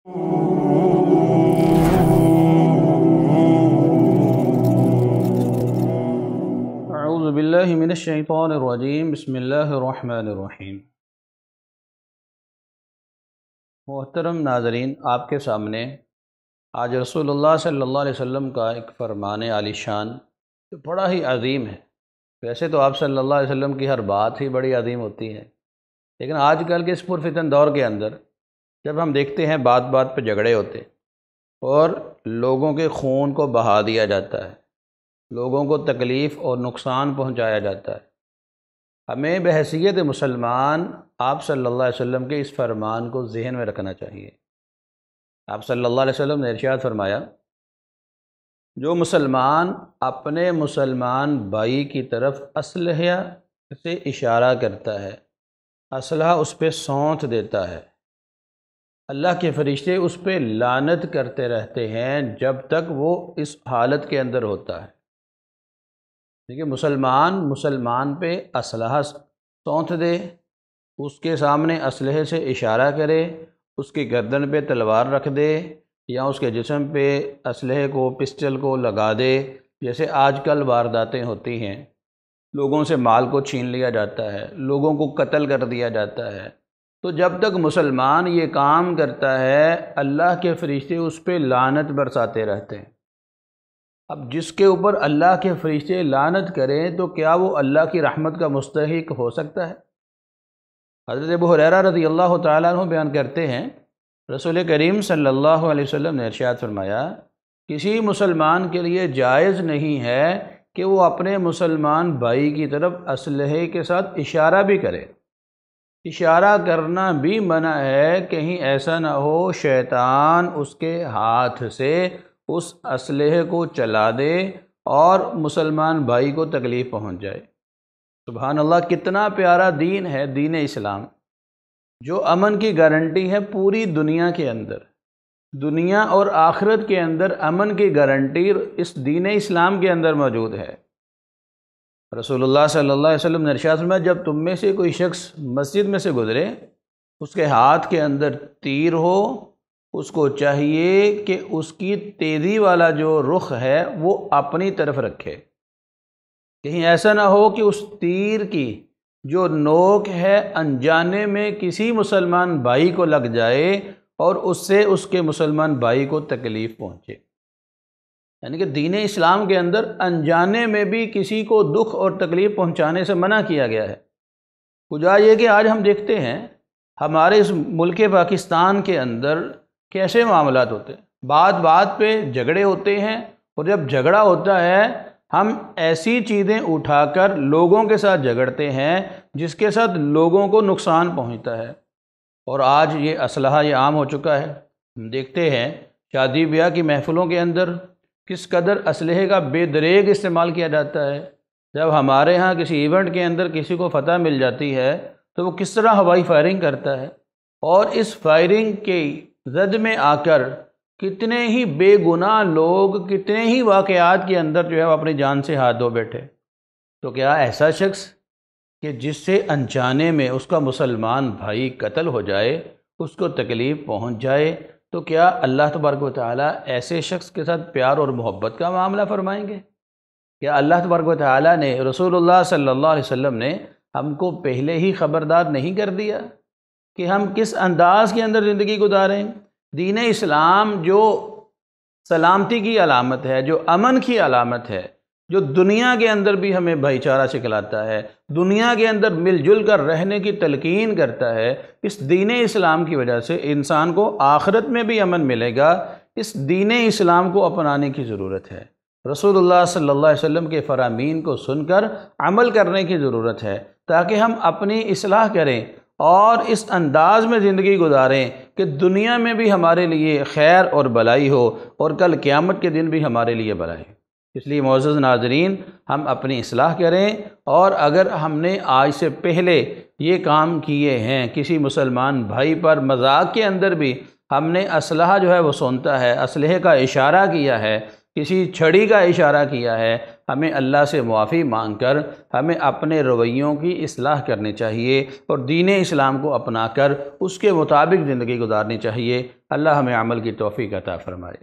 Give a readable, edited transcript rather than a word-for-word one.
اعوذ باللہ من الشیطان الرجیم بسم اللہ الرحمن الرحیم۔ محترم ناظرین، آپ کے سامنے آج رسول اللہ صلی اللہ علیہ وسلم کا ایک فرمان عالی شان جو بڑا ہی عظیم ہے۔ ویسے تو آپ صلی اللہ علیہ وسلم کی ہر بات ہی بڑی عظیم ہوتی ہے، لیکن آج کل کے اس پرفتن دور کے اندر جب ہم دیکھتے ہیں بات بات پہ جھگڑے ہوتے اور لوگوں کے خون کو بہا دیا جاتا ہے، لوگوں کو تکلیف اور نقصان پہنچایا جاتا ہے، ہمیں بحیثیت مسلمان آپ صلی اللہ علیہ وسلم کے اس فرمان کو ذہن میں رکھنا چاہیے۔ آپ صلی اللہ علیہ وسلم نے ارشاد فرمایا، جو مسلمان اپنے مسلمان بھائی کی طرف اسلحہ سے اشارہ کرتا ہے، اسلحہ اس پہ سونت دیتا ہے، اللہ کے فرشتے اس پہ لعنت کرتے رہتے ہیں جب تک وہ اس حالت کے اندر ہوتا ہے۔ دیکھیے، مسلمان پہ اسلحہ سونت دے، اس کے سامنے اسلحے سے اشارہ کرے، اس کی گردن پہ تلوار رکھ دے یا اس کے جسم پہ اسلحے کو پسٹل کو لگا دے، جیسے آج کل وارداتیں ہوتی ہیں، لوگوں سے مال کو چھین لیا جاتا ہے، لوگوں کو قتل کر دیا جاتا ہے، تو جب تک مسلمان یہ کام کرتا ہے اللہ کے فرشتے اس پہ لعنت برساتے رہتے ہیں۔ اب جس کے اوپر اللہ کے فرشتے لعنت کریں تو کیا وہ اللہ کی رحمت کا مستحق ہو سکتا ہے؟ حضرت ابو ہریرہ رضی اللہ تعالیٰ عنہ بیان کرتے ہیں، رسول کریم صلی اللہ علیہ وسلم نے ارشاد فرمایا، کسی مسلمان کے لیے جائز نہیں ہے کہ وہ اپنے مسلمان بھائی کی طرف اسلحے کے ساتھ اشارہ بھی کرے۔ اشارہ کرنا بھی منع ہے، کہیں ایسا نہ ہو شیطان اس کے ہاتھ سے اس اسلحے کو چلا دے اور مسلمان بھائی کو تکلیف پہنچ جائے۔ سبحان اللہ، کتنا پیارا دین ہے دین اسلام، جو امن کی گارنٹی ہے پوری دنیا کے اندر، دنیا اور آخرت کے اندر امن کی گارنٹی اس دین اسلام کے اندر موجود ہے۔ رسول اللہ صلی اللہ علیہ وسلم نے ارشاد فرمایا، جب تم میں سے کوئی شخص مسجد میں سے گزرے، اس کے ہاتھ کے اندر تیر ہو، اس کو چاہیے کہ اس کی تیزی والا جو رخ ہے وہ اپنی طرف رکھے، کہیں ایسا نہ ہو کہ اس تیر کی جو نوک ہے انجانے میں کسی مسلمان بھائی کو لگ جائے اور اس سے اس کے مسلمان بھائی کو تکلیف پہنچے۔ یعنی کہ دین اسلام کے اندر انجانے میں بھی کسی کو دکھ اور تکلیف پہنچانے سے منع کیا گیا ہے۔ وجہ یہ کہ آج ہم دیکھتے ہیں ہمارے اس ملک پاکستان کے اندر کیسے معاملات ہوتے ہیں، بات بات پہ جھگڑے ہوتے ہیں، اور جب جھگڑا ہوتا ہے ہم ایسی چیزیں اٹھا کر لوگوں کے ساتھ جھگڑتے ہیں جس کے ساتھ لوگوں کو نقصان پہنچتا ہے، اور آج یہ اسلحہ یہ عام ہو چکا ہے۔ ہم دیکھتے ہیں شادی بیاہ کی محفلوں کے اندر کس قدر اسلحے کا بے دریغ استعمال کیا جاتا ہے۔ جب ہمارے ہاں کسی ایونٹ کے اندر کسی کو فتح مل جاتی ہے تو وہ کس طرح ہوائی فائرنگ کرتا ہے، اور اس فائرنگ کے زد میں آ کر کتنے ہی بے گناہ لوگ کتنے ہی واقعات کے اندر جو ہے وہ اپنی جان سے ہاتھ دھو بیٹھے۔ تو کیا ایسا شخص کہ جس سے انجانے میں اس کا مسلمان بھائی قتل ہو جائے، اس کو تکلیف پہنچ جائے، تو کیا اللہ تبارک و تعالیٰ ایسے شخص کے ساتھ پیار اور محبت کا معاملہ فرمائیں گے؟ کیا اللہ تبارک و تعالیٰ نے، رسول اللہ صلی اللہ علیہ وسلم نے ہم کو پہلے ہی خبردار نہیں کر دیا کہ ہم کس انداز کے اندر زندگی گزاریں؟ دین اسلام جو سلامتی کی علامت ہے، جو امن کی علامت ہے، جو دنیا کے اندر بھی ہمیں بھائی چارہ سکھلاتا ہے، دنیا کے اندر مل جل کر رہنے کی تلقین کرتا ہے، اس دین اسلام کی وجہ سے انسان کو آخرت میں بھی امن ملے گا۔ اس دین اسلام کو اپنانے کی ضرورت ہے، رسول اللہ صلی اللہ علیہ وسلم کے فرامین کو سن کر عمل کرنے کی ضرورت ہے، تاکہ ہم اپنی اصلاح کریں اور اس انداز میں زندگی گزاریں کہ دنیا میں بھی ہمارے لیے خیر اور بھلائی ہو، اور کل قیامت کے دن بھی ہمارے لیے بھلائی۔ اس لیے معزز ناظرین، ہم اپنی اصلاح کریں، اور اگر ہم نے آج سے پہلے یہ کام کیے ہیں، کسی مسلمان بھائی پر مذاق کے اندر بھی ہم نے اسلحہ جو ہے وہ سونتا ہے، اسلحے کا اشارہ کیا ہے، کسی چھڑی کا اشارہ کیا ہے، ہمیں اللہ سے معافی مانگ کر ہمیں اپنے رویوں کی اصلاح کرنی چاہیے اور دین اسلام کو اپنا کر اس کے مطابق زندگی گزارنی چاہیے۔ اللہ ہمیں عمل کی توفیق عطا فرمائے۔